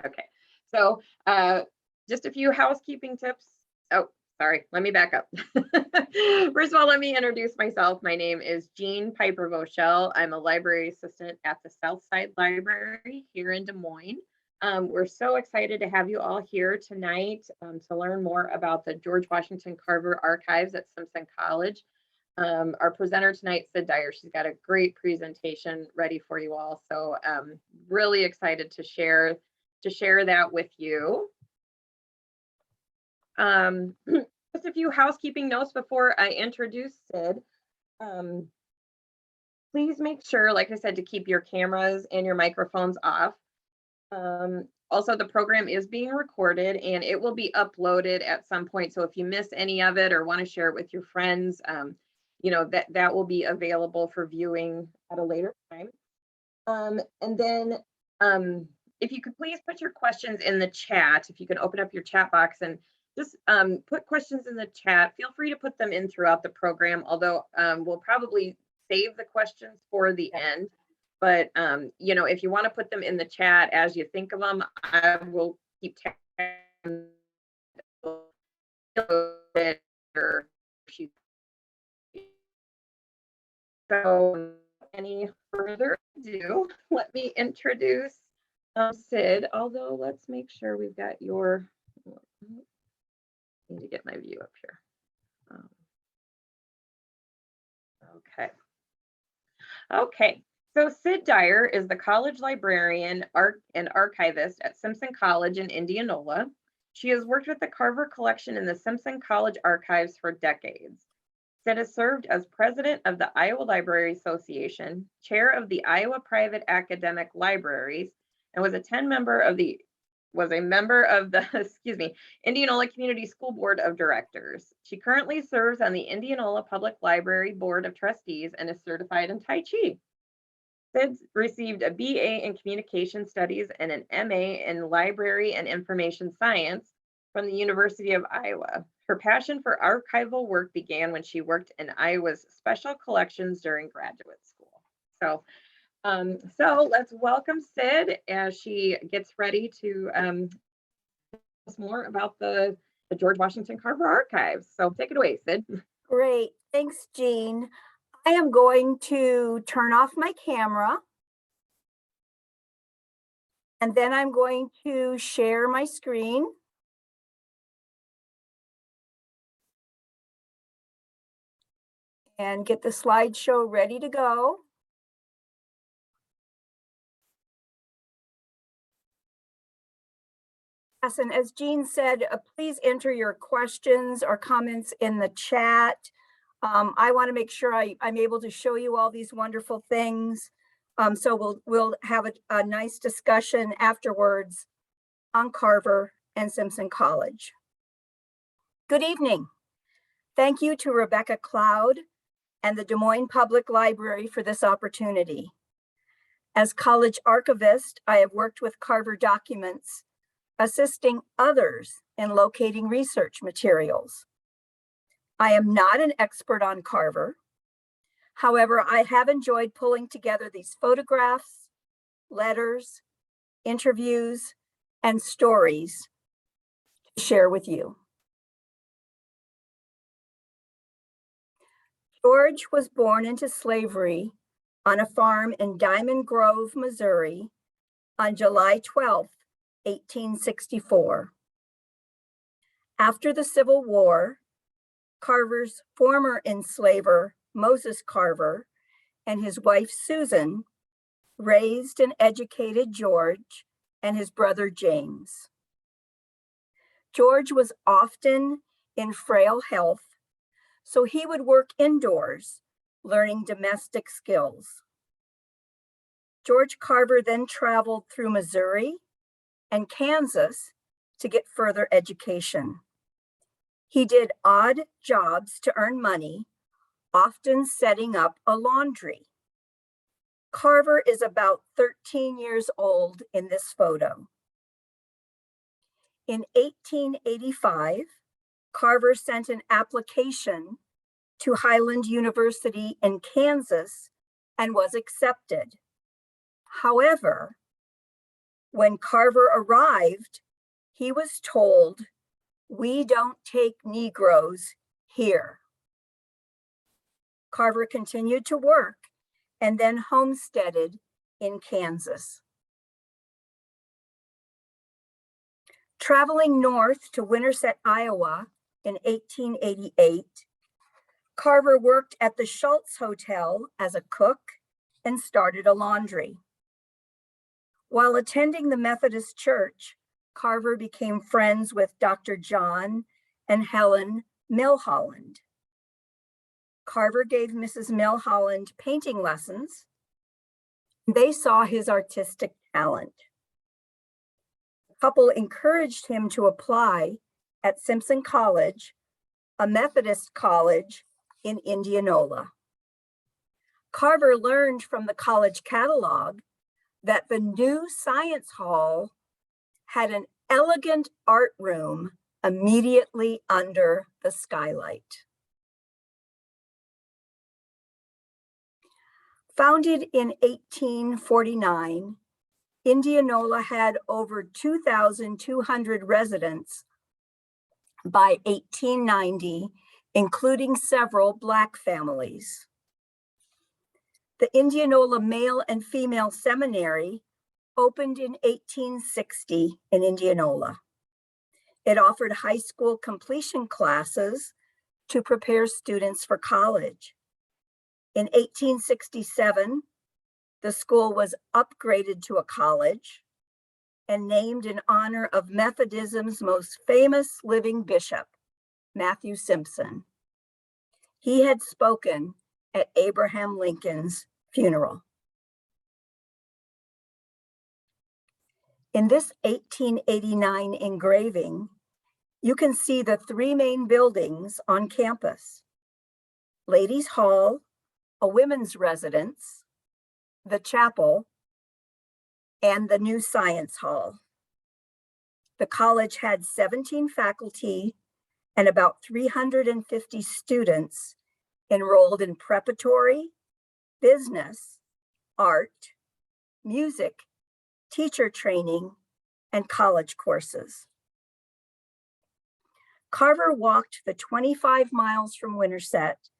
Okay, so just a few housekeeping tips. Oh, sorry, let me back up. First of all, let me introduce myself. My name is Jean Piper Voschel. I'm a library assistant at the Southside Library here in Des Moines. We're so excited to have you all here tonight to learn more about the George Washington Carver Archives at Simpson College. Our presenter tonight, Cyd Dyer, she's got a great presentation ready for you all. So really excited to share that with you. Just a few housekeeping notes before I introduce Cyd. Please make sure, like I said, to keep your cameras and your microphones off. Also, the program is being recorded and it will be uploaded at some point. So if you miss any of it or want to share it with your friends, you know, that will be available for viewing at a later time. And then if you could please put your questions in the chat, if you can open up your chat box and just put questions in the chat. Feel free to put them in throughout the program, although we'll probably save the questions for the end. But, you know, if you want to put them in the chat as you think of them, I will keep tagging. So any further ado, let me introduce Cyd, although let's make sure we've got your, I need to get my view up here. Okay, so Cyd Dyer is the college librarian and archivist at Simpson College in Indianola. She has worked with the Carver Collection and the Simpson College Archives for decades. Cyd has served as president of the Iowa Library Association, chair of the Iowa Private Academic Libraries, and was a member of the Indianola Community School Board of Directors. She currently serves on the Indianola Public Library Board of Trustees and is certified in Tai Chi. Cyd received a BA in Communication Studies and an MA in Library and Information Science from the University of Iowa. Her passion for archival work began when she worked in Iowa's special collections during graduate school. So let's welcome Cyd as she gets ready to tell us more about the George Washington Carver Archives. So take it away, Cyd. Great, thanks, Jean. I am going to turn off my camera. And then I'm going to share my screen. And get the slideshow ready to go. Yes, and as Jean said, please enter your questions or comments in the chat. I want to make sure I'm able to show you all these wonderful things. So we'll have a nice discussion afterwards on Carver and Simpson College. Good evening. Thank you to Rebecca Cloud and the Des Moines Public Library for this opportunity. As college archivist, I have worked with Carver documents, assisting others in locating research materials. I am not an expert on Carver. However, I have enjoyed pulling together these photographs, letters, interviews, and stories to share with you. George was born into slavery on a farm in Diamond Grove, Missouri on July 12, 1864. After the Civil War, Carver's former enslaver, Moses Carver, and his wife, Susan, raised and educated George and his brother, James. George was often in frail health, so he would work indoors, learning domestic skills. George Carver then traveled through Missouri and Kansas to get further education. He did odd jobs to earn money, often setting up a laundry. Carver is about 13 years old in this photo. In 1885, Carver sent an application to Highland University in Kansas and was accepted. However, When Carver arrived, he was told, "We don't take Negroes here." Carver continued to work and then homesteaded in Kansas. Traveling north to Winterset, Iowa in 1888, Carver worked at the Schultz Hotel as a cook and started a laundry. While attending the Methodist Church, Carver became friends with Dr. John and Helen Milholland. Carver gave Mrs. Milholland painting lessons. They saw his artistic talent. The couple encouraged him to apply at Simpson College, a Methodist college in Indianola. Carver learned from the college catalog that the new Science Hall had an elegant art room immediately under the skylight. Founded in 1849, Indianola had over 2,200 residents by 1890, including several Black families. The Indianola Male and Female Seminary opened in 1860 in Indianola. It offered high school completion classes to prepare students for college. In 1867, the school was upgraded to a college and named in honor of Methodism's most famous living bishop, Matthew Simpson. He had spoken at Abraham Lincoln's funeral. In this 1889 engraving, you can see the three main buildings on campus: Ladies' Hall, a women's residence, the chapel, and the new Science Hall. The college had 17 faculty and about 350 students enrolled in preparatory, business, art, music, teacher training, and college courses. Carver walked the 25 miles from Winterset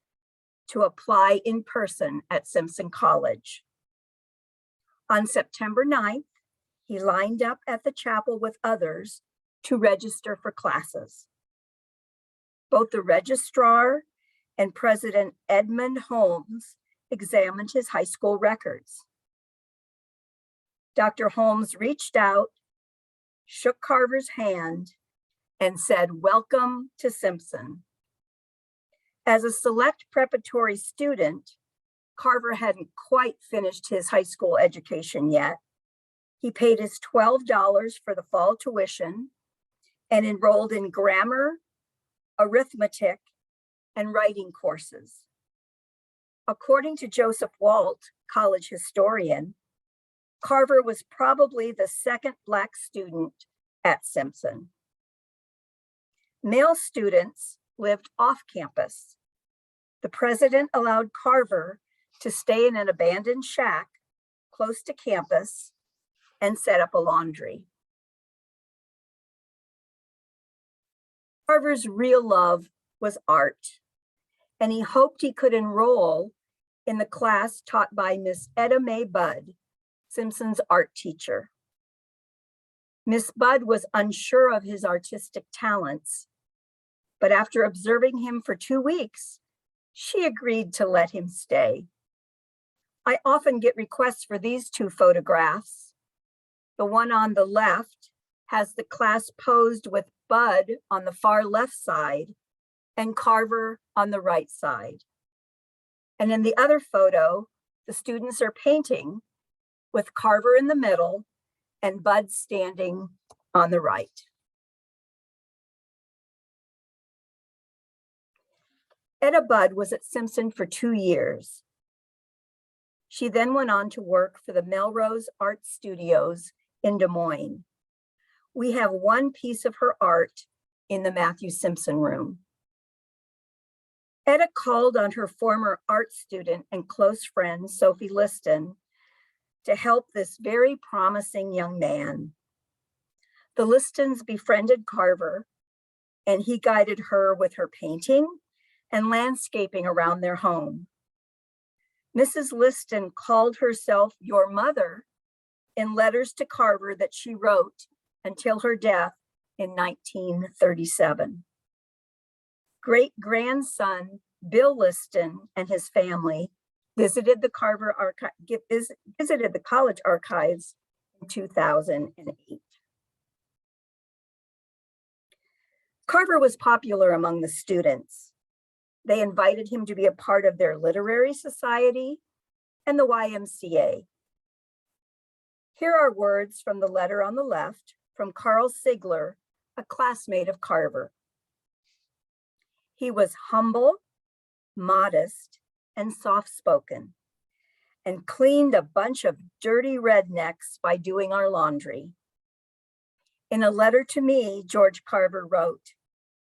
to apply in person at Simpson College. On September 9th, he lined up at the chapel with others to register for classes. Both the registrar and President Edmund Holmes examined his high school records. Dr. Holmes reached out, shook Carver's hand, and said, "Welcome to Simpson." As a select preparatory student, Carver hadn't quite finished his high school education yet. He paid his $12 for the fall tuition and enrolled in grammar, arithmetic, and writing courses. According to Joseph Walt, college historian, Carver was probably the second Black student at Simpson. Male students lived off campus. The president allowed Carver to stay in an abandoned shack close to campus and set up a laundry. Carver's real love was art, and he hoped he could enroll in the class taught by Miss Etta Mae Budd, Simpson's art teacher. Miss Budd was unsure of his artistic talents, but after observing him for 2 weeks, she agreed to let him stay. I often get requests for these two photographs. The one on the left has the class posed with Budd on the far left side and Carver on the right side. And in the other photo, the students are painting with Carver in the middle and Budd standing on the right. Etta Budd was at Simpson for 2 years. She then went on to work for the Melrose Art Studios in Des Moines. We have one piece of her art in the Matthew Simpson room. Etta called on her former art student and close friend, Sophia Liston, to help this very promising young man. The Listons befriended Carver, and he guided her with her painting and landscaping around their home. Mrs. Liston called herself your mother in letters to Carver that she wrote until her death in 1937. Great-grandson Bill Liston and his family visited the College Archives in 2008. Carver was popular among the students. They invited him to be a part of their literary society and the YMCA. Here are words from the letter on the left from Carl Sigler, a classmate of Carver. He was humble, modest, and soft-spoken, and cleaned a bunch of dirty rednecks by doing our laundry. In a letter to me, George Carver wrote,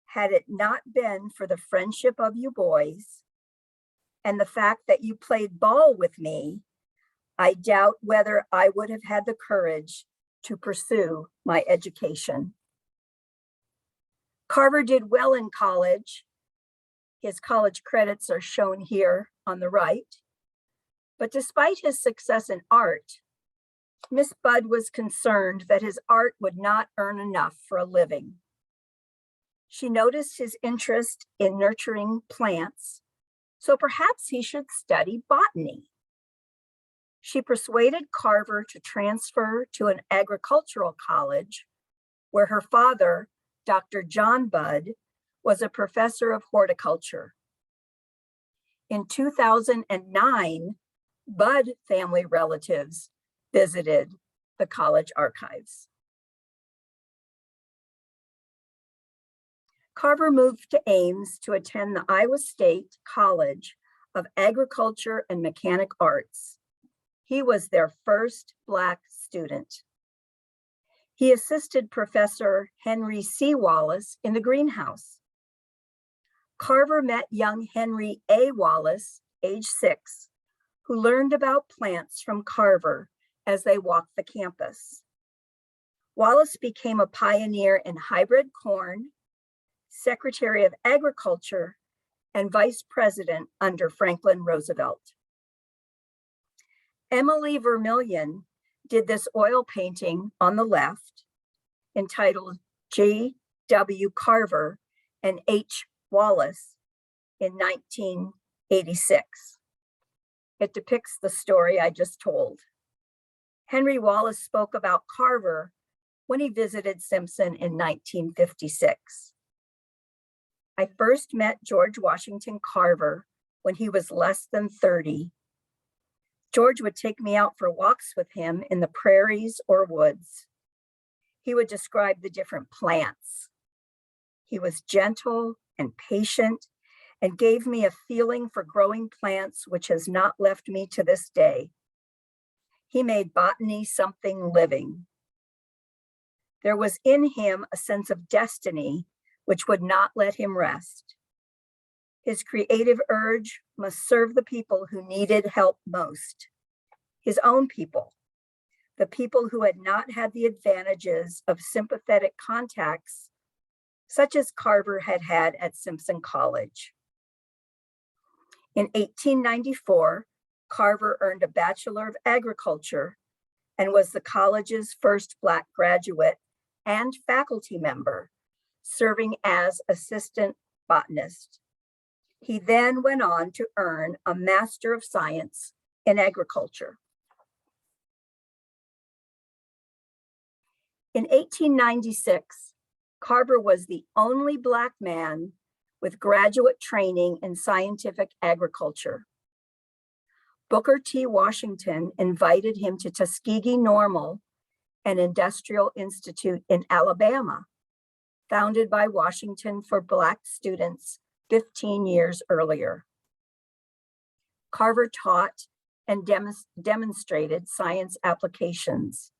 "Had it not been for the friendship of you boys and the fact that you played ball with me, I doubt whether I would have had the courage to pursue my education." Carver did well in college. His college credits are shown here on the right. But despite his success in art, Miss Budd was concerned that his art would not earn enough for a living. She noticed his interest in nurturing plants, so perhaps he should study botany. She persuaded Carver to transfer to an agricultural college where her father, Dr. John Budd, was a professor of horticulture. In 2009, Budd family relatives visited the college archives. Carver moved to Ames to attend the Iowa State College of Agriculture and Mechanic Arts. He was their first Black student. He assisted Professor Henry C. Wallace in the greenhouse. Carver met young Henry A. Wallace, age 6, who learned about plants from Carver as they walked the campus. Wallace became a pioneer in hybrid corn, Secretary of Agriculture, and Vice President under Franklin Roosevelt. Emily Vermillion did this oil painting on the left, entitled J.W. Carver and H. Wallace in 1986. It depicts the story I just told. Henry Wallace spoke about Carver when he visited Simpson in 1956. I first met George Washington Carver when he was less than 30. George would take me out for walks with him in the prairies or woods. He would describe the different plants. He was gentle and patient and gave me a feeling for growing plants which has not left me to this day. He made botany something living. There was in him a sense of destiny which would not let him rest. His creative urge must serve the people who needed help most, his own people, the people who had not had the advantages of sympathetic contacts, such as Carver had had at Simpson College. In 1894, Carver earned a Bachelor of Agriculture and was the college's first Black graduate and faculty member, serving as assistant botanist. He then went on to earn a Master of Science in Agriculture. In 1896, Carver was the only Black man with graduate training in scientific agriculture. Booker T. Washington invited him to Tuskegee Normal, an industrial institute in Alabama, founded by Washington for Black students 15 years earlier. Carver taught and demonstrated science applications.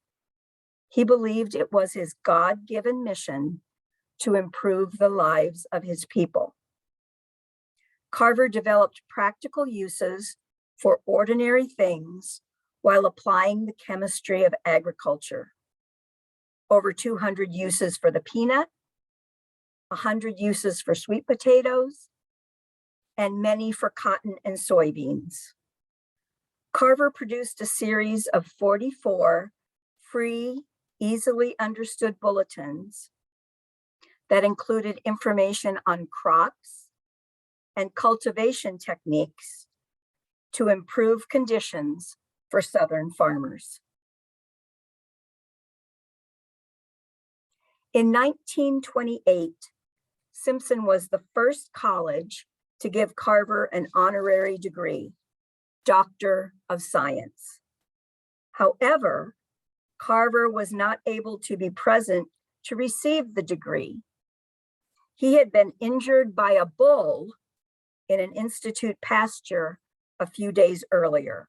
He believed it was his God-given mission to improve the lives of his people. Carver developed practical uses for ordinary things while applying the chemistry of agriculture. Over 200 uses for the peanut, 100 uses for sweet potatoes, and many for cotton and soybeans. Carver produced a series of 44 free, easily understood bulletins that included information on crops and cultivation techniques to improve conditions for Southern farmers. In 1928, Simpson was the first college to give Carver an honorary degree, Doctor of Science. However, Carver was not able to be present to receive the degree. He had been injured by a bull in an institute pasture a few days earlier.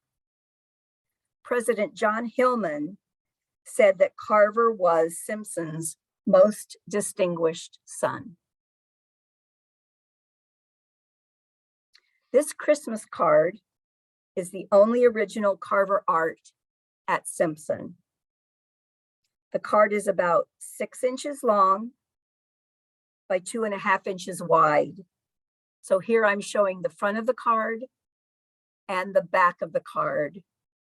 President John Hillman said that Carver was Simpson's most distinguished son. This Christmas card is the only original Carver art at Simpson. The card is about 6 inches long by 2.5 inches wide. So here I'm showing the front of the card and the back of the card.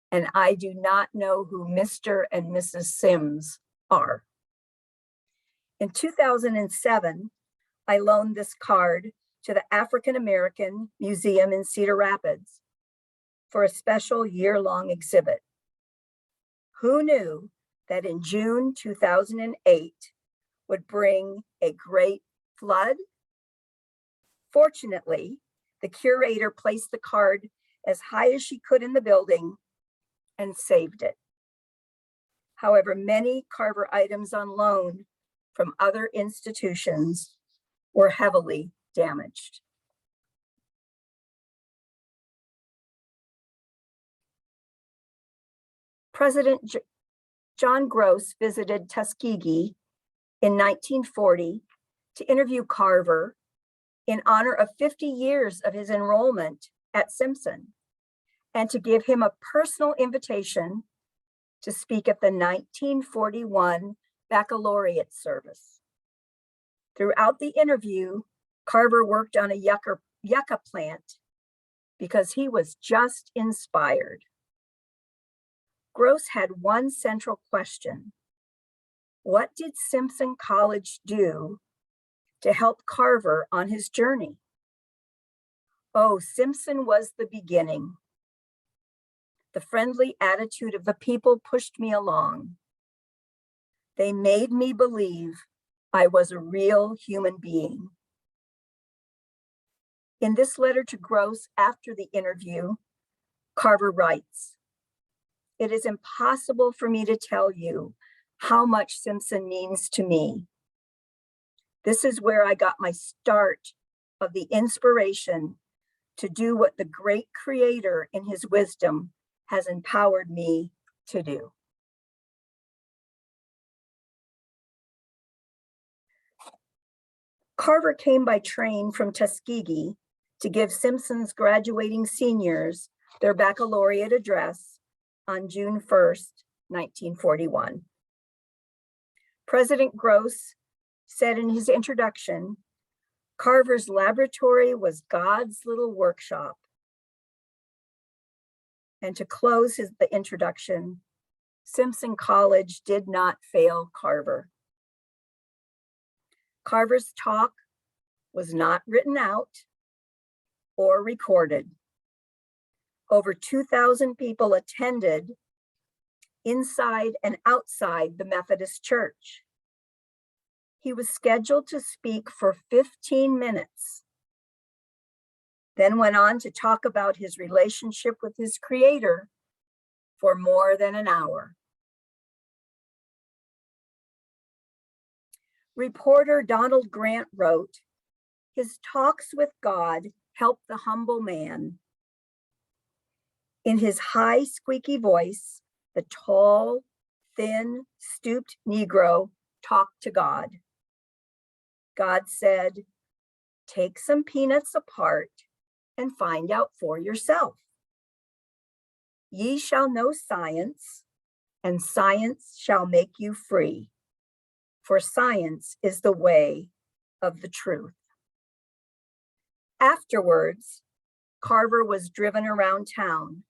And I do not know who Mr. and Mrs. Sims are. In 2007, I loaned this card to the African American Museum in Cedar Rapids for a special year-long exhibit. Who knew that in June 2008 would bring a great flood? Fortunately, the curator placed the card as high as she could in the building and saved it. However, many Carver items on loan from other institutions were heavily damaged. President John Gross visited Tuskegee in 1940 to interview Carver in honor of 50 years of his enrollment at Simpson and to give him a personal invitation to speak at the 1941 baccalaureate service. Throughout the interview, Carver worked on a yucca plant because he was just inspired. Gross had one central question. What did Simpson College do to help Carver on his journey? Oh, Simpson was the beginning. The friendly attitude of the people pushed me along. They made me believe I was a real human being. In this letter to Gross after the interview, Carver writes, "It is impossible for me to tell you how much Simpson means to me. This is where I got my start of the inspiration to do what the great Creator in his wisdom has empowered me to do." Carver came by train from Tuskegee to give Simpson's graduating seniors their baccalaureate address on June 1st, 1941. President Gross said in his introduction, Carver's laboratory was God's little workshop. And to close the introduction, Simpson College did not fail Carver. Carver's talk was not written out or recorded. Over 2,000 people attended inside and outside the Methodist Church. He was scheduled to speak for 15 minutes, then went on to talk about his relationship with his Creator for more than an hour. Reporter Donald Grant wrote, "His talks with God help the humble man. In his high, squeaky voice, the tall, thin, stooped Negro talked to God. God said, 'Take some peanuts apart and find out for yourself.' Ye shall know science, and science shall make you free, for science is the way of the truth. Afterwards, Carver was driven around town.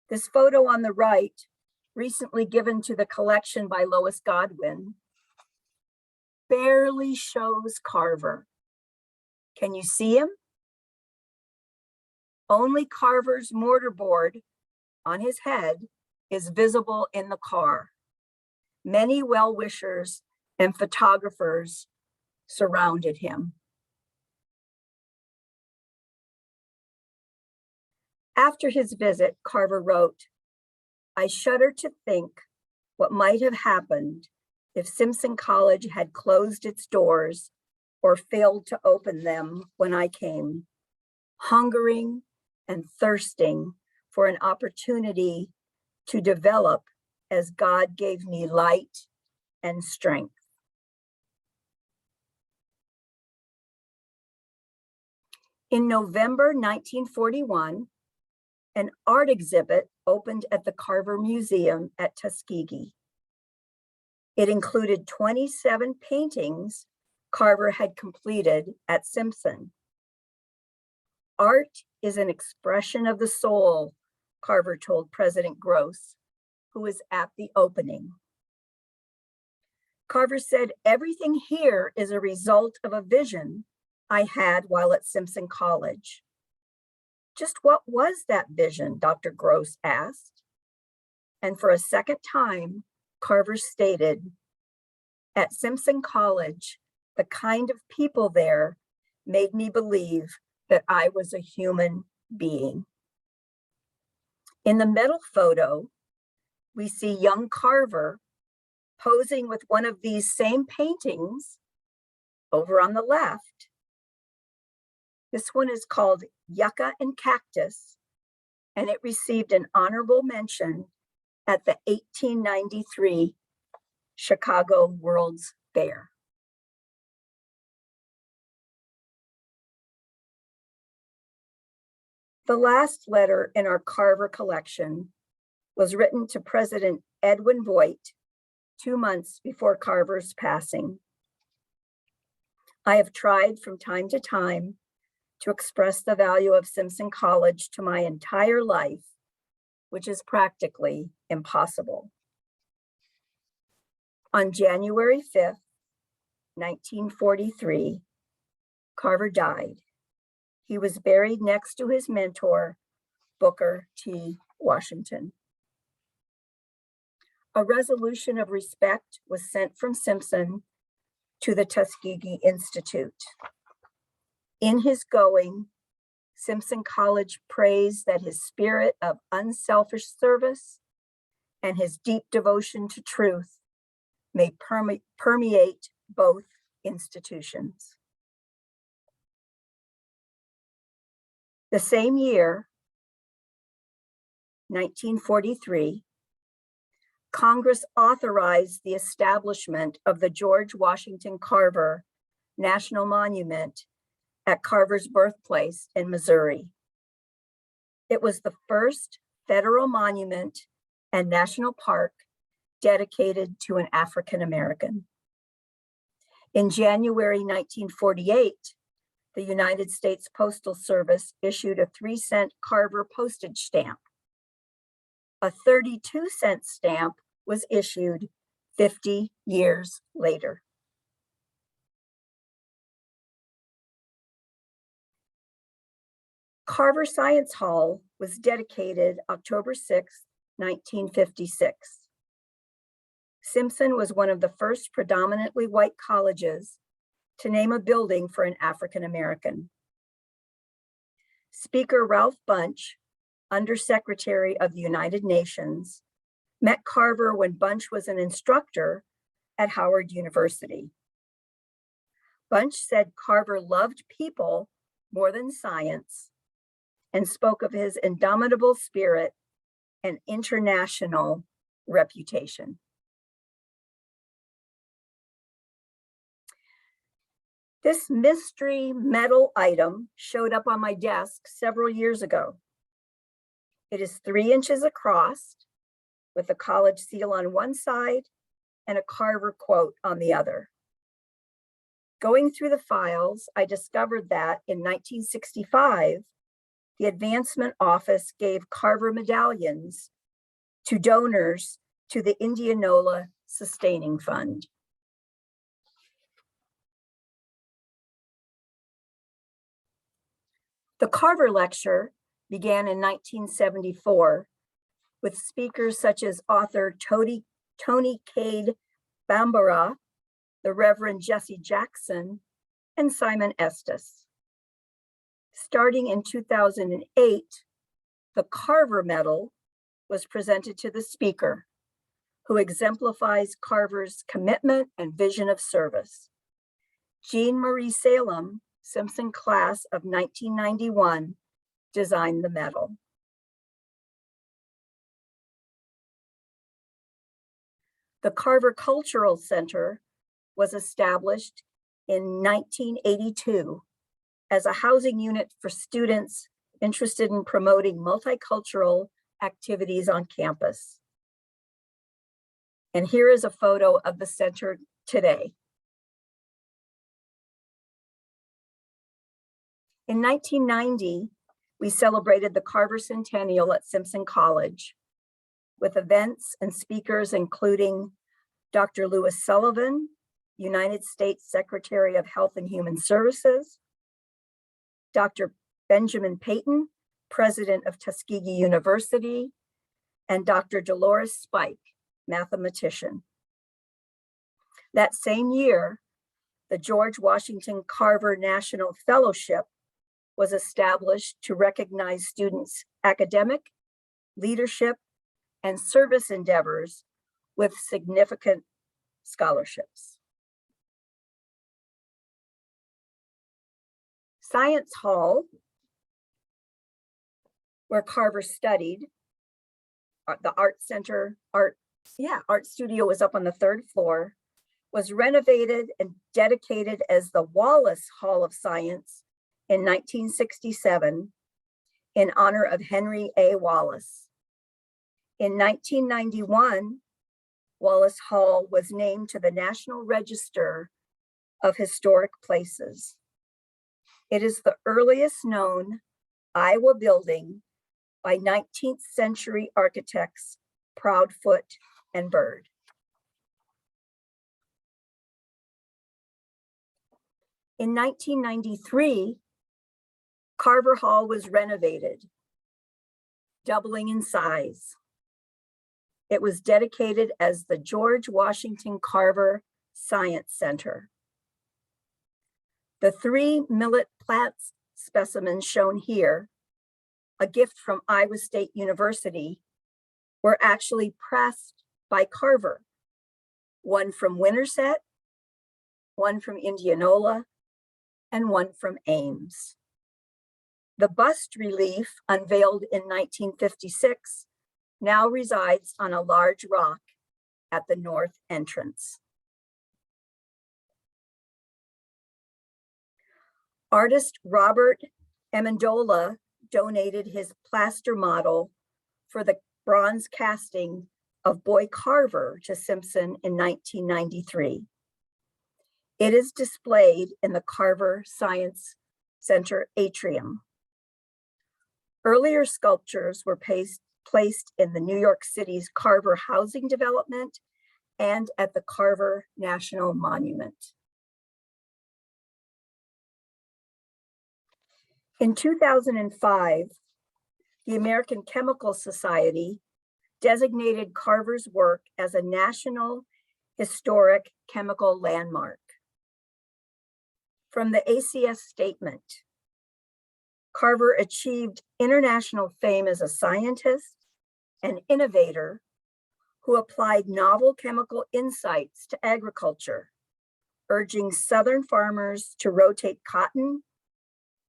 This photo on the right, recently given to the collection by Lois Godwin, barely shows Carver. Can you see him? Only Carver's mortarboard on his head is visible in the car. Many well-wishers and photographers surrounded him. After his visit, Carver wrote, "I shudder to think what might have happened if Simpson College had closed its doors or failed to open them when I came, hungering and thirsting for an opportunity to develop as God gave me light and strength." In November 1941, an art exhibit opened at the Carver Museum at Tuskegee. It included 27 paintings Carver had completed at Simpson. Art is an expression of the soul, Carver told President Gross, who was at the opening. Carver said, "Everything here is a result of a vision I had while at Simpson College." Just what was that vision, Dr. Gross asked. And for a second time, Carver stated, "At Simpson College, the kind of people there made me believe that I was a human being." In the middle photo, we see young Carver posing with one of these same paintings over on the left. This one is called Yucca and Cactus, and it received an honorable mention at the 1893 Chicago World's Fair. The last letter in our Carver collection was written to President Edwin Voigt 2 months before Carver's passing. I have tried from time to time to express the value of Simpson College to my entire life, which is practically impossible. On January 5th, 1943, Carver died. He was buried next to his mentor, Booker T. Washington. A resolution of respect was sent from Simpson to the Tuskegee Institute. In his going, Simpson College praised that his spirit of unselfish service and his deep devotion to truth may permeate both institutions. The same year, 1943, Congress authorized the establishment of the George Washington Carver National Monument at Carver's birthplace in Missouri. It was the first federal monument and national park dedicated to an African American. In January 1948, the United States Postal Service issued a 3-cent Carver postage stamp. A 32-cent stamp was issued 50 years later. Carver Science Hall was dedicated October 6, 1956. Simpson was one of the first predominantly white colleges to name a building for an African American. Speaker Ralph Bunche, Undersecretary of the United Nations, met Carver when Bunche was an instructor at Howard University. Bunche said Carver loved people more than science and spoke of his indomitable spirit and international reputation. This mystery metal item showed up on my desk several years ago. It is 3 inches across with the college seal on one side and a Carver quote on the other. Going through the files, I discovered that in 1965, the Advancement Office gave Carver medallions to donors to the Indianola Sustaining Fund. The Carver Lecture began in 1974 with speakers such as author Tony Cade Bambara, the Reverend Jesse Jackson, and Simon Estes. Starting in 2008, the Carver Medal was presented to the speaker, who exemplifies Carver's commitment and vision of service. Jean Marie Salem, Simpson class of 1991, designed the medal. The Carver Cultural Center was established in 1982 as a housing unit for students interested in promoting multicultural activities on campus. And here is a photo of the center today. In 1990, we celebrated the Carver Centennial at Simpson College with events and speakers including Dr. Lewis Sullivan, United States Secretary of Health and Human Services, Dr. Benjamin Payton, President of Tuskegee University, and Dr. Dolores Spike, mathematician. That same year, the George Washington Carver National Fellowship was established to recognize students' academic, leadership, and service endeavors with significant scholarships. Science Hall, where Carver studied, the art center, art studio was up on the 3rd floor, was renovated and dedicated as the Wallace Hall of Science in 1967 in honor of Henry A. Wallace. In 1991, Wallace Hall was named to the National Register of Historic Places. It is the earliest known Iowa building by 19th century architects Proudfoot and Bird. In 1993, Carver Hall was renovated, doubling in size. It was dedicated as the George Washington Carver Science Center. The 3 millet plant specimens shown here, a gift from Iowa State University, were actually pressed by Carver, one from Winterset, one from Indianola, and one from Ames. The bust relief, unveiled in 1956, now resides on a large rock at the north entrance. Artist Robert Amendola donated his plaster model for the bronze casting of Boy Carver to Simpson in 1993. It is displayed in the Carver Science Center atrium. Earlier sculptures were placed in the New York City's Carver housing development and at the Carver National Monument. In 2005, the American Chemical Society designated Carver's work as a National Historic Chemical Landmark. From the ACS statement, Carver achieved international fame as a scientist and innovator who applied novel chemical insights to agriculture, urging Southern farmers to rotate cotton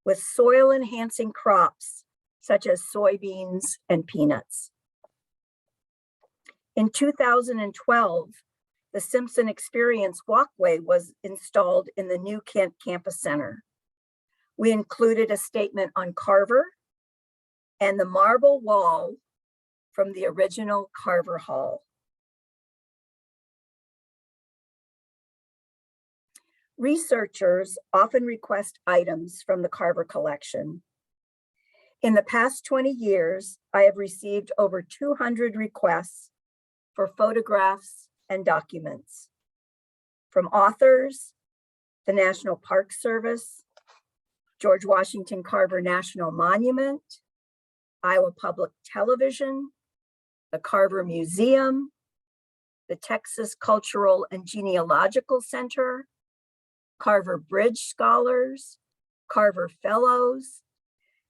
with soil-enhancing crops such as soybeans and peanuts. In 2012, the Simpson Experience Walkway was installed in the new Kent Campus Center. We included a statement on Carver, and the marble wall from the original Carver Hall. Researchers often request items from the Carver Collection. In the past 20 years, I have received over 200 requests for photographs and documents from authors, the National Park Service, George Washington Carver National Monument, Iowa Public Television, the Carver Museum, the Texas Cultural and Genealogical Center, Carver Bridge Scholars, Carver Fellows,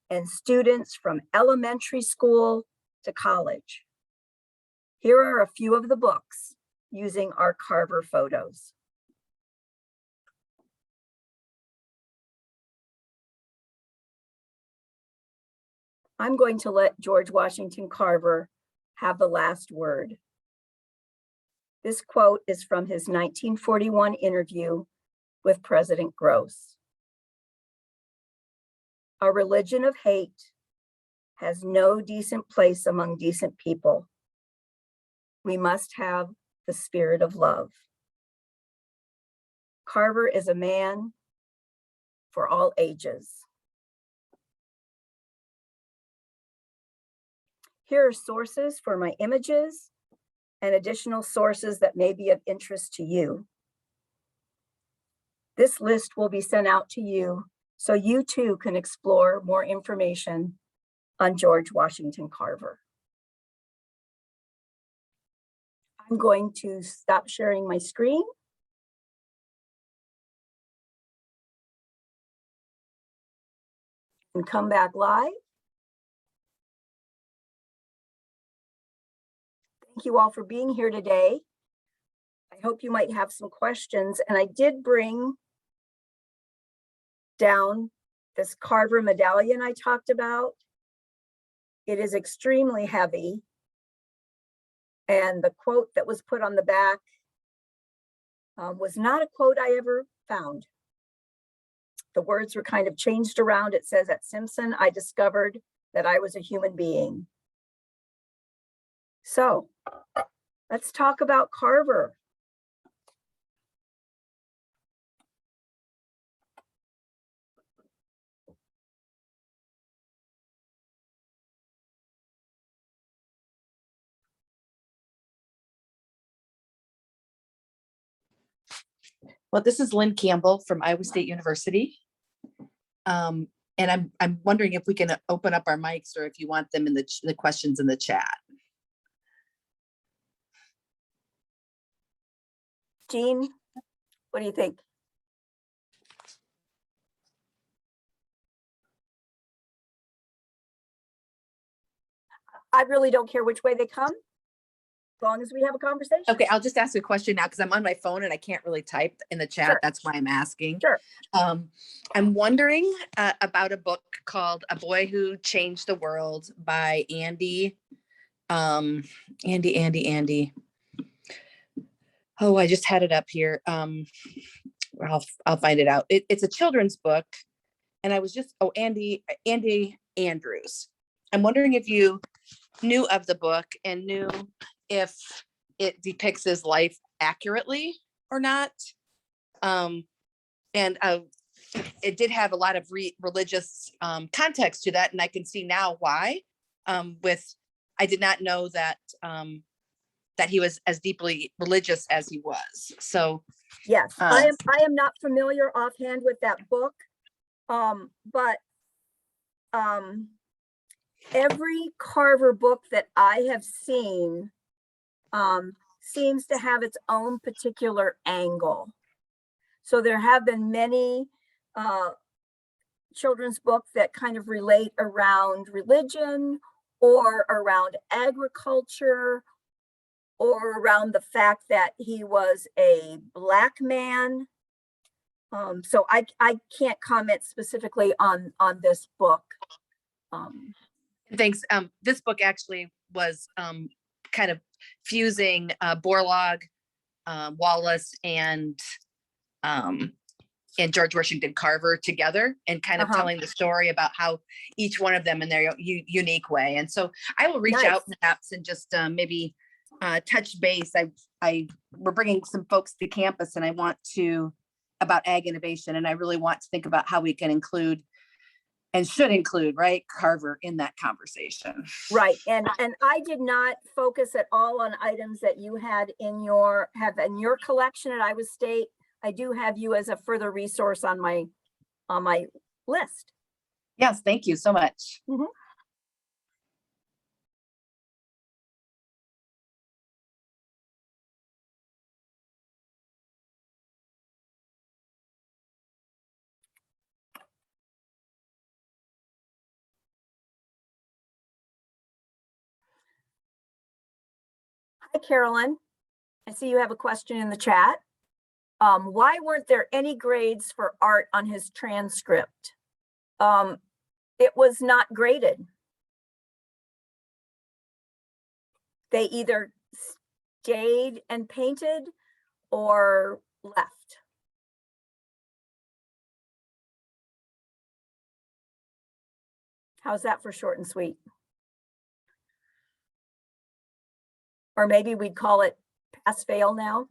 and students from elementary school to college. Here are a few of the books using our Carver photos. I'm going to let George Washington Carver have the last word. This quote is from his 1941 interview with President Gross. "A religion of hate has no decent place among decent people. We must have the spirit of love." Carver is a man for all ages. Here are sources for my images and additional sources that may be of interest to you. This list will be sent out to you so you too can explore more information on George Washington Carver. I'm going to stop sharing my screen. And come back live. Thank you all for being here today. I hope you might have some questions, and I did bring down this Carver medallion I talked about. It is extremely heavy, and the quote that was put on the back was not a quote I ever found. The words were kind of changed around. It says, "At Simpson, I discovered that I was a human being." So let's talk about Carver. Well, this is Lynn Campbell from Iowa State University. And I'm wondering if we can open up our mics or if you want them in the questions in the chat. Jean, what do you think? I really don't care which way they come, as long as we have a conversation. Okay, I'll just ask a question now because I'm on my phone and I can't really type in the chat. Sure. That's why I'm asking. Sure. I'm wondering about a book called A Boy Who Changed the World by Andy. Andy. Oh, I just had it up here. I'll find it out. It's a children's book. And I was just, Andy Andrews. I'm wondering if you knew of the book and knew if it depicts his life accurately or not. It did have a lot of religious context to that, and I can see now why. I did not know that that he was as deeply religious as he was. So yes, I am not familiar offhand with that book, but every Carver book that I have seen seems to have its own particular angle. So there have been many children's books that kind of relate around religion or around agriculture or around the fact that he was a Black man. So I can't comment specifically on this book. Thanks. This book actually was kind of fusing Borlaug, Wallace, and George Washington Carver together and kind of telling the story about how each one of them in their unique way. And so I will reach out perhaps and just maybe touch base. We're bringing some folks to campus, and I want to about ag innovation, and I really want to think about how we can include and should include, right, Carver in that conversation. Right, and I did not focus at all on items that you had in your collection at Iowa State. I do have you as a further resource on my list. Yes, thank you so much. Hi, Carolyn. I see you have a question in the chat. Why weren't there any grades for art on his transcript? It was not graded. They either stayed and painted or left. How's that for short and sweet? Or maybe we'd call it pass fail now.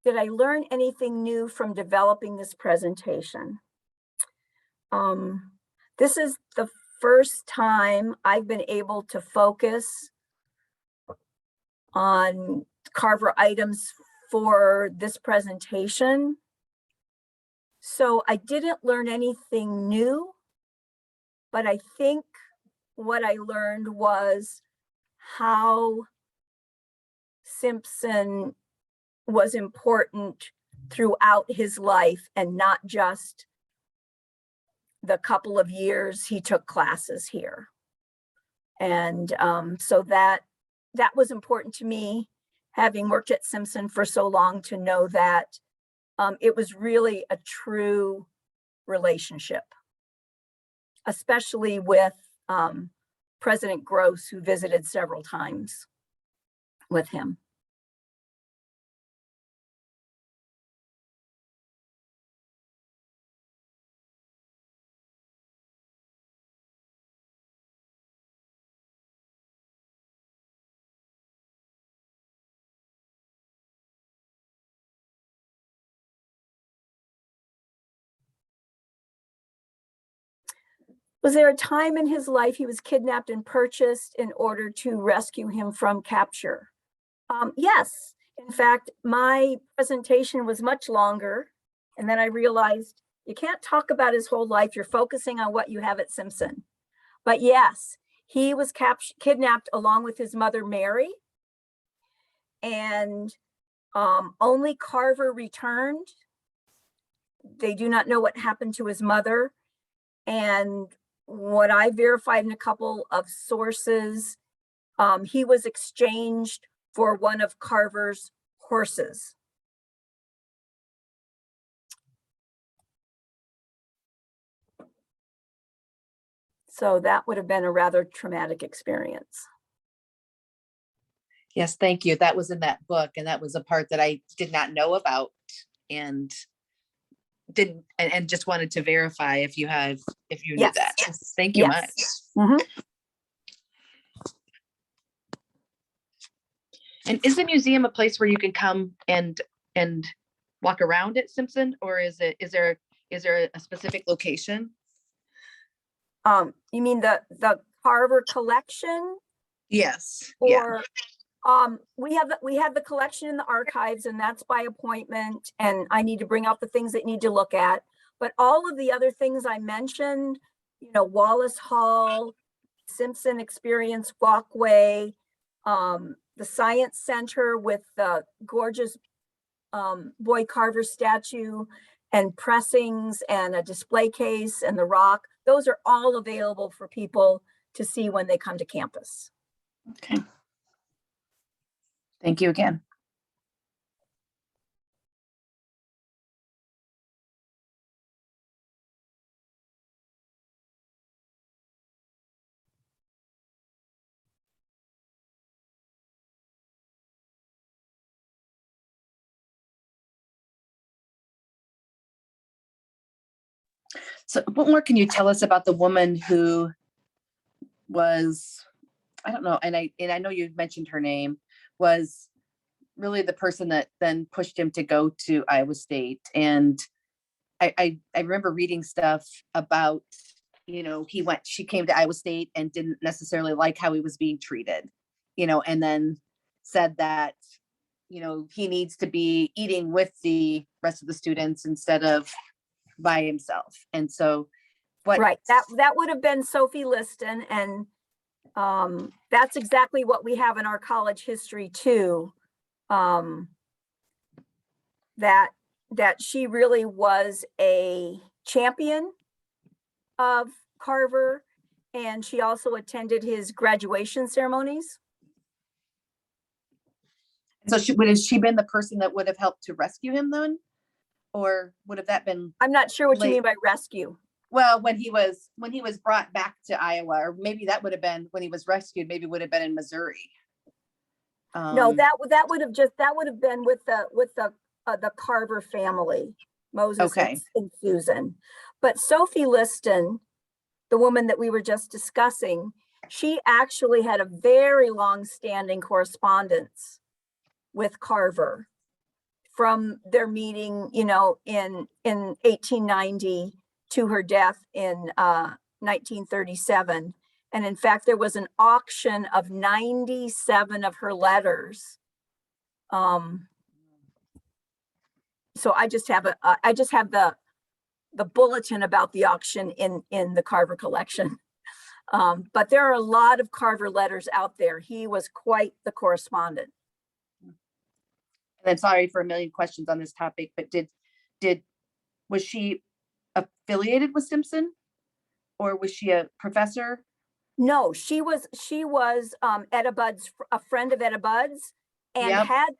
Did I learn anything new from developing this presentation? This is the first time I've been able to focus on Carver items for this presentation. So I didn't learn anything new, but I think what I learned was how Simpson was important throughout his life and not just the couple of years he took classes here. And so that was important to me, having worked at Simpson for so long, to know that it was really a true relationship, especially with President Gross, who visited several times with him. Was there a time in his life he was kidnapped and purchased in order to rescue him from capture? Yes. In fact, my presentation was much longer, and then I realized you can't talk about his whole life. You're focusing on what you have at Simpson. But yes, he was kidnapped along with his mother, Mary, and only Carver returned. They do not know what happened to his mother. And what I verified in a couple of sources, he was exchanged for one of Carver's horses. So that would have been a rather traumatic experience. Yes, thank you. That was in that book, and that was a part that I did not know about, and just wanted to verify if you knew that. Yes. Thank you much. And is the museum a place where you can come and walk around at Simpson, or is there a specific location? You mean the Carver Collection? Yes. Or we have the collection in the archives, and that's by appointment, and I need to bring out the things that need to look at. But all of the other things I mentioned, Wallace Hall, Simpson Experience Walkway, the Science Center with the gorgeous Boy Carver statue and pressings and a display case and the rock, those are all available for people to see when they come to campus. Okay. Thank you again. So what more can you tell us about the woman who was, I don't know, and I know you mentioned her name, was really the person that then pushed him to go to Iowa State. And I remember reading stuff about, she came to Iowa State and didn't necessarily like how he was being treated, and then said that, he needs to be eating with the rest of the students instead of by himself. And so Right, that would have been Sophie Liston, and that's exactly what we have in our college history too. That she really was a champion of Carver, and she also attended his graduation ceremonies. So would have she been the person that would have helped to rescue him then? Or would have that been? I'm not sure what you late? mean by rescue. Well, when he was brought back to Iowa, or maybe that would have been when he was rescued, maybe would have been in Missouri. No, that would have been with the Carver family, Moses Okay. and Susan. But Sophie Liston, the woman that we were just discussing, she actually had a very long-standing correspondence with Carver from their meeting, in 1890 to her death in 1937. And in fact, there was an auction of 97 of her letters. So I just have the bulletin about the auction in the Carver collection. But there are a lot of Carver letters out there. He was quite the correspondent. And I'm sorry for a million questions on this topic, but was she affiliated with Simpson, or was she a professor? No, she was Etta Budd's, a friend of Etta Budd's, and Yep. had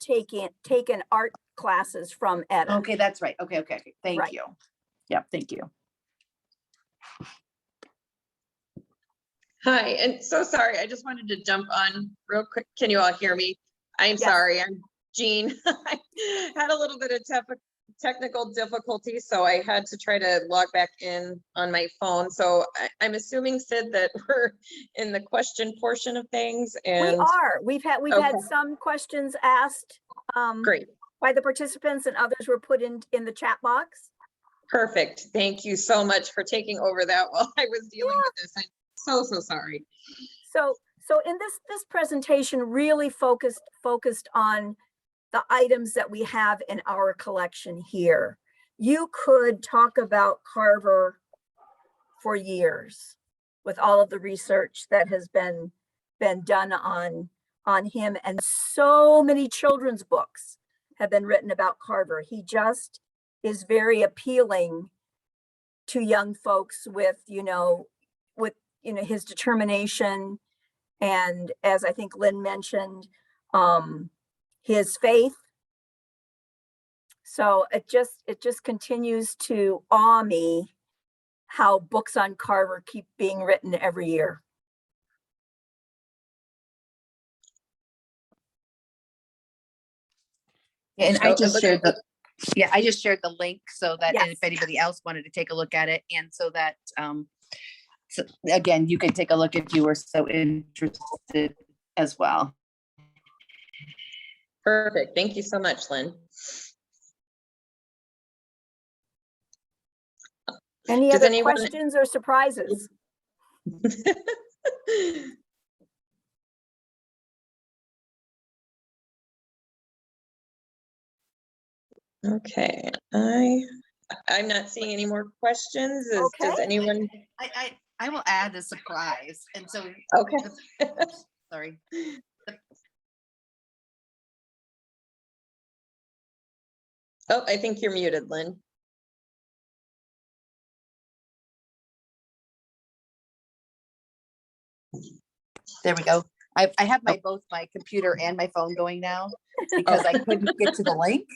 taken art classes from Etta. Okay, that's right. Okay. Thank Right. you. Yep, thank you. Hi, and so sorry, I just wanted to jump on real quick. Can you all hear me? I'm sorry, I'm Jean. I had a little bit of technical difficulty, so I had to try to log back in on my phone. So I'm assuming, Cyd, that we're in the question portion of things. And We are. We've had some questions asked great. by the participants, and others were put in the chat box. Perfect. Thank you so much for taking over that while I was dealing with this. I'm so sorry. So in this presentation really focused on the items that we have in our collection here. You could talk about Carver for years with all of the research that has been done on him, and so many children's books have been written about Carver. He just is very appealing to young folks with his determination, and as I think Lynn mentioned, his faith. So it just continues to awe me how books on Carver keep being written every year. And I just shared the link so that, and if Yes. anybody else wanted to take a look at it, and so that, so again, you can take a look if you were so interested as well. Perfect. Thank you so much, Lynn. Any Does other anyone- questions or surprises? Okay, I'm not seeing any more questions. Does Okay. anyone? I will add a surprise, and so Okay. sorry. Oh, I think you're muted, Lynn. There we go. I have both my computer and my phone going now because I couldn't get to the link.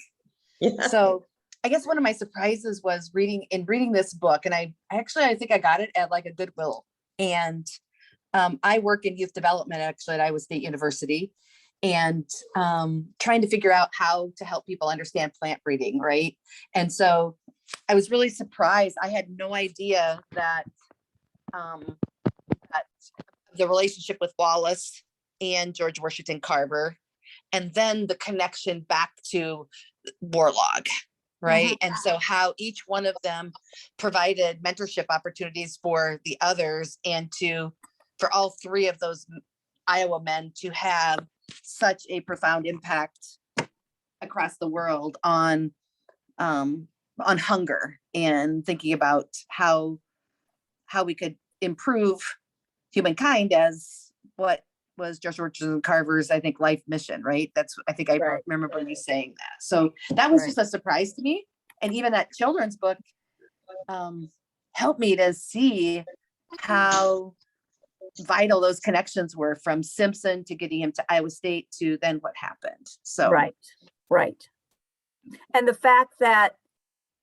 Yeah. So I guess one of my surprises was reading this book, and I think I got it at like a Goodwill. And I work in youth development actually at Iowa State University, and trying to figure out how to help people understand plant breeding, right? And so I was really surprised. I had no idea that, that the relationship with Wallace and George Washington Carver, and then the connection back to Warlog, right? And so how each one of them provided mentorship opportunities for the others, and for all three of those Iowa men to have such a profound impact across the world on hunger, and thinking about how we could improve humankind, as what was George Washington Carver's, I think, life mission, right? I think I Right. remember you saying that. So that was Right. just a surprise to me. And even that children's book helped me to see how vital those connections were, from Simpson to getting him to Iowa State to then what happened. So Right. And the fact that,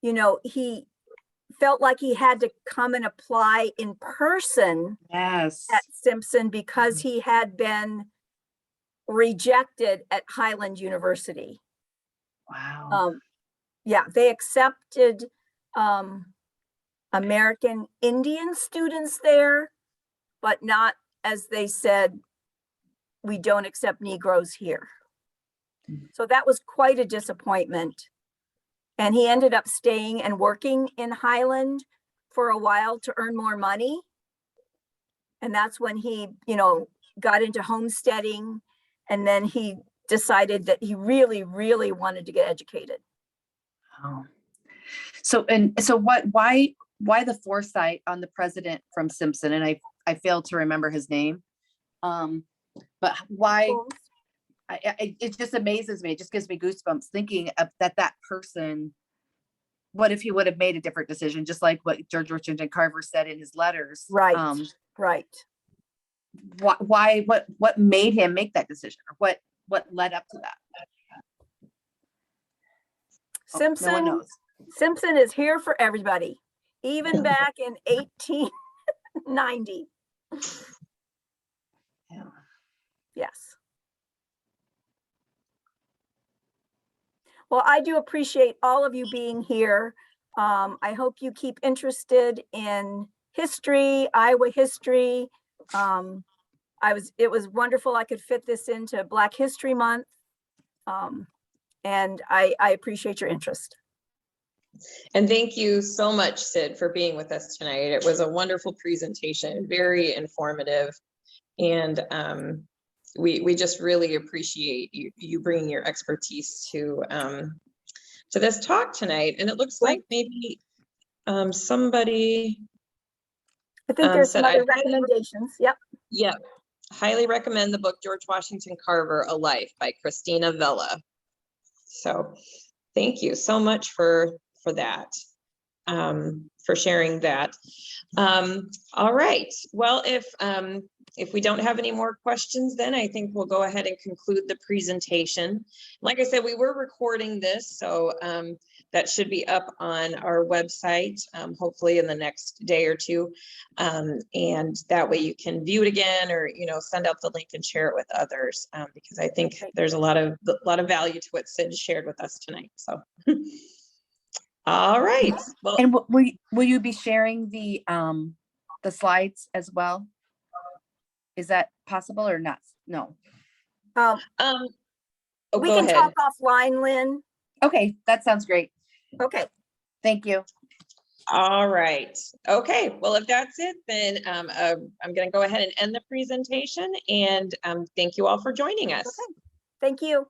he felt like he had to come and apply in person yes, at Simpson because he had been rejected at Highland University. wow, They accepted American Indian students there, but not, as they said, we don't accept Negroes here. So that was quite a disappointment. And he ended up staying and working in Highland for a while to earn more money. And that's when he, got into homesteading. And then he decided that he really, really wanted to get educated. wow. So why the foresight on the president from Simpson? And I failed to remember his name. But why? It just amazes me. It just gives me goosebumps thinking of that person. What if he would have made a different decision, just like what George Washington Carver said in his letters? Right. Right. Why? What made him make that decision, or what led up to that? Simpson, no one knows. Simpson is here for everybody, even back in 1890. Yeah. Yes. Well, I do appreciate all of you being here. I hope you keep interested in history, Iowa history. It was wonderful I could fit this into Black History Month. And I appreciate your interest. And thank you so much, Cyd, for being with us tonight. It was a wonderful presentation, very informative. And we just really appreciate you bringing your expertise to this talk tonight. And it looks like maybe somebody I think there's some said, other recommendations. Yep. Highly recommend the book George Washington Carver, A Life by Christina Vella. So thank you so much for that, for sharing that. All right. Well, if we don't have any more questions, then I think we'll go ahead and conclude the presentation. Like I said, we were recording this, so that should be up on our website, hopefully in the next day or two. And that way you can view it again, or, send out the link and share it with others, because I think there's a lot of value to what Cyd shared with us tonight. So, all right. Well, And will you be sharing the slides as well? Is that possible or not? No. oh, We go can ahead. talk offline, Lynn. Okay, that sounds great. Okay. Thank you. All right. Okay. Well, if that's it, then I'm going to go ahead and end the presentation. And thank you all for joining us. Okay. Thank you.